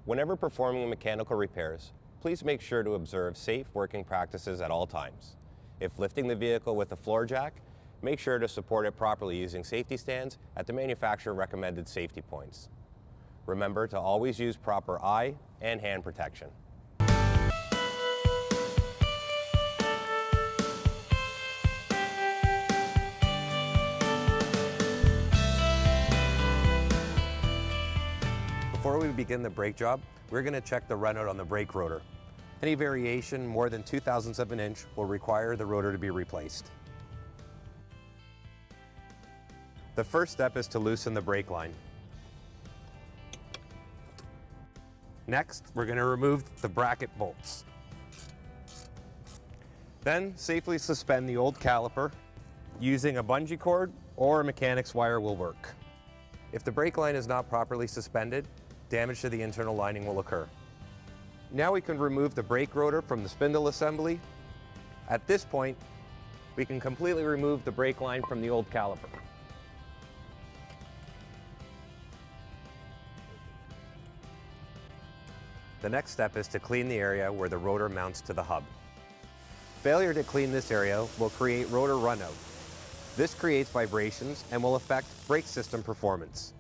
Whenever performing mechanical repairs, please make sure to observe safe working practices at all times. If lifting the vehicle with a floor jack, make sure to support it properly using safety stands at the manufacturer recommended safety points. Remember to always use proper eye and hand protection. Before we begin the brake job, we're going to check the runout on the brake rotor. Any variation more than 2/1000 of an inch will require the rotor to be replaced. The first step is to loosen the brake line. Next, we're going to remove the bracket bolts. Then safely suspend the old caliper. Using a bungee cord or a mechanic's wire will work. If the brake line is not properly suspended, damage to the internal lining will occur. Now we can remove the brake rotor from the spindle assembly. At this point, we can completely remove the brake line from the old caliper. The next step is to clean the area where the rotor mounts to the hub. Failure to clean this area will create rotor runout. This creates vibrations and will affect brake system performance.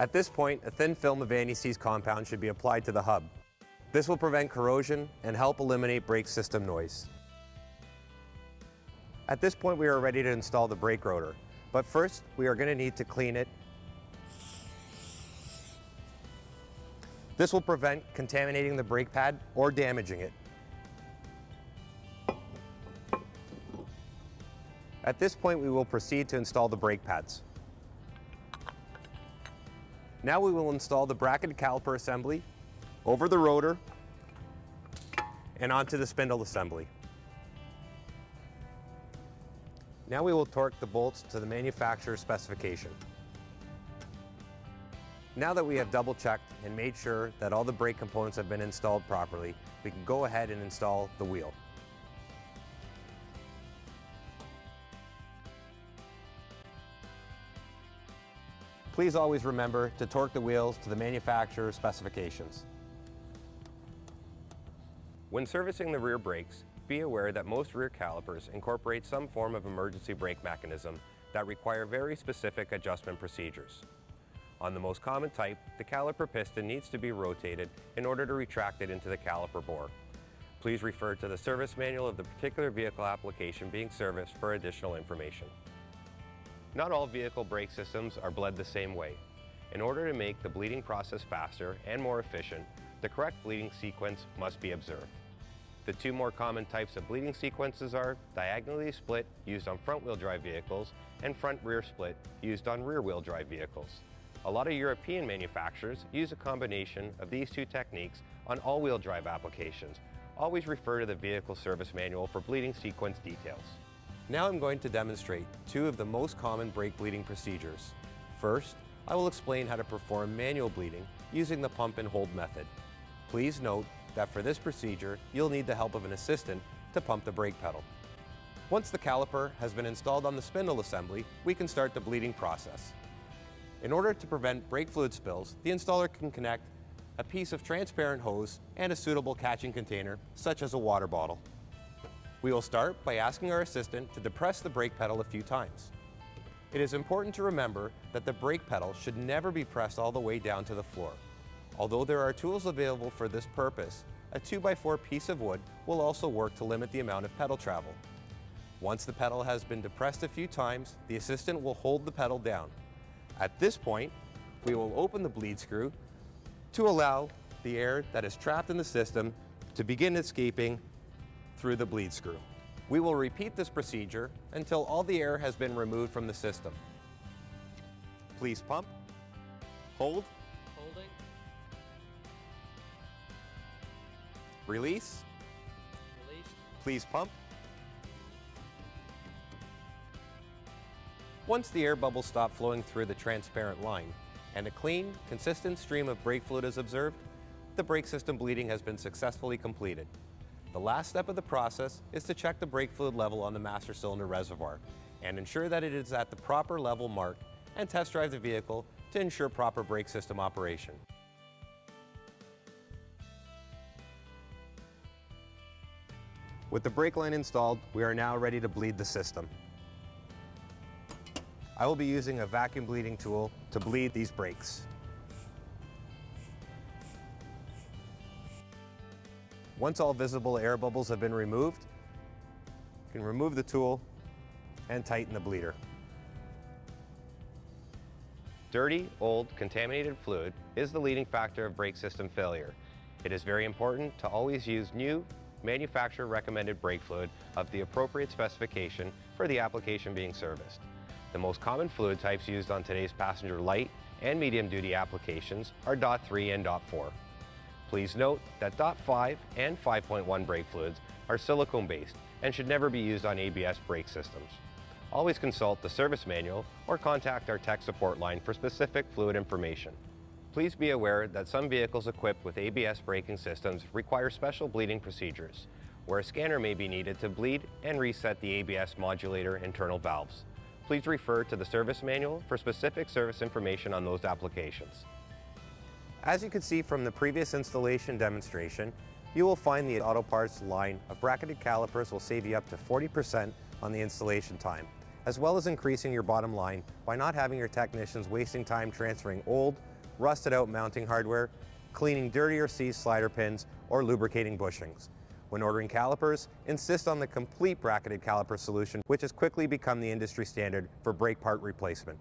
At this point, a thin film of anti-seize compound should be applied to the hub. This will prevent corrosion and help eliminate brake system noise. At this point, we are ready to install the brake rotor, but first we are going to need to clean it. This will prevent contaminating the brake pad or damaging it. At this point, we will proceed to install the brake pads. Now we will install the bracketed caliper assembly over the rotor and onto the spindle assembly. Now we will torque the bolts to the manufacturer's specification. Now that we have double checked and made sure that all the brake components have been installed properly, we can go ahead and install the wheel. Please always remember to torque the wheels to the manufacturer's specifications. When servicing the rear brakes, be aware that most rear calipers incorporate some form of emergency brake mechanism that require very specific adjustment procedures. On the most common type, the caliper piston needs to be rotated in order to retract it into the caliper bore. Please refer to the service manual of the particular vehicle application being serviced for additional information. Not all vehicle brake systems are bled the same way. In order to make the bleeding process faster and more efficient, the correct bleeding sequence must be observed. The two more common types of bleeding sequences are diagonally split, used on front-wheel drive vehicles, and front-rear split, used on rear-wheel drive vehicles. A lot of European manufacturers use a combination of these two techniques on all-wheel drive applications. Always refer to the vehicle service manual for bleeding sequence details. Now I'm going to demonstrate two of the most common brake bleeding procedures. First, I will explain how to perform manual bleeding using the pump and hold method. Please note that for this procedure, you'll need the help of an assistant to pump the brake pedal. Once the caliper has been installed on the spindle assembly, we can start the bleeding process. In order to prevent brake fluid spills, the installer can connect a piece of transparent hose and a suitable catching container, such as a water bottle. We will start by asking our assistant to depress the brake pedal a few times. It is important to remember that the brake pedal should never be pressed all the way down to the floor. Although there are tools available for this purpose, a 2x4 piece of wood will also work to limit the amount of pedal travel. Once the pedal has been depressed a few times, the assistant will hold the pedal down. At this point, we will open the bleed screw to allow the air that is trapped in the system to begin escaping through the bleed screw. We will repeat this procedure until all the air has been removed from the system. Please pump, hold, holding, release, released, please pump. Once the air bubbles stop flowing through the transparent line and a clean, consistent stream of brake fluid is observed, the brake system bleeding has been successfully completed. The last step of the process is to check the brake fluid level on the master cylinder reservoir and ensure that it is at the proper level marked and test drive the vehicle to ensure proper brake system operation. With the brake line installed, we are now ready to bleed the system. I will be using a vacuum bleeding tool to bleed these brakes. Once all visible air bubbles have been removed, you can remove the tool and tighten the bleeder. Dirty, old, contaminated fluid is the leading factor of brake system failure. It is very important to always use new, manufacturer-recommended brake fluid of the appropriate specification for the application being serviced. The most common fluid types used on today's passenger light and medium-duty applications are DOT3 and DOT4. Please note that DOT5 and 5.1 brake fluids are silicone-based and should never be used on ABS brake systems. Always consult the service manual or contact our tech support line for specific fluid information. Please be aware that some vehicles equipped with ABS braking systems require special bleeding procedures, where a scanner may be needed to bleed and reset the ABS modulator internal valves. Please refer to the service manual for specific service information on those applications. As you can see from the previous installation demonstration, you will find the auto parts line of bracketed calipers will save you up to 40% on the installation time, as well as increasing your bottom line by not having your technicians wasting time transferring old, rusted out mounting hardware, cleaning dirty or seized slider pins, or lubricating bushings. When ordering calipers, insist on the complete bracketed caliper solution, which has quickly become the industry standard for brake part replacement.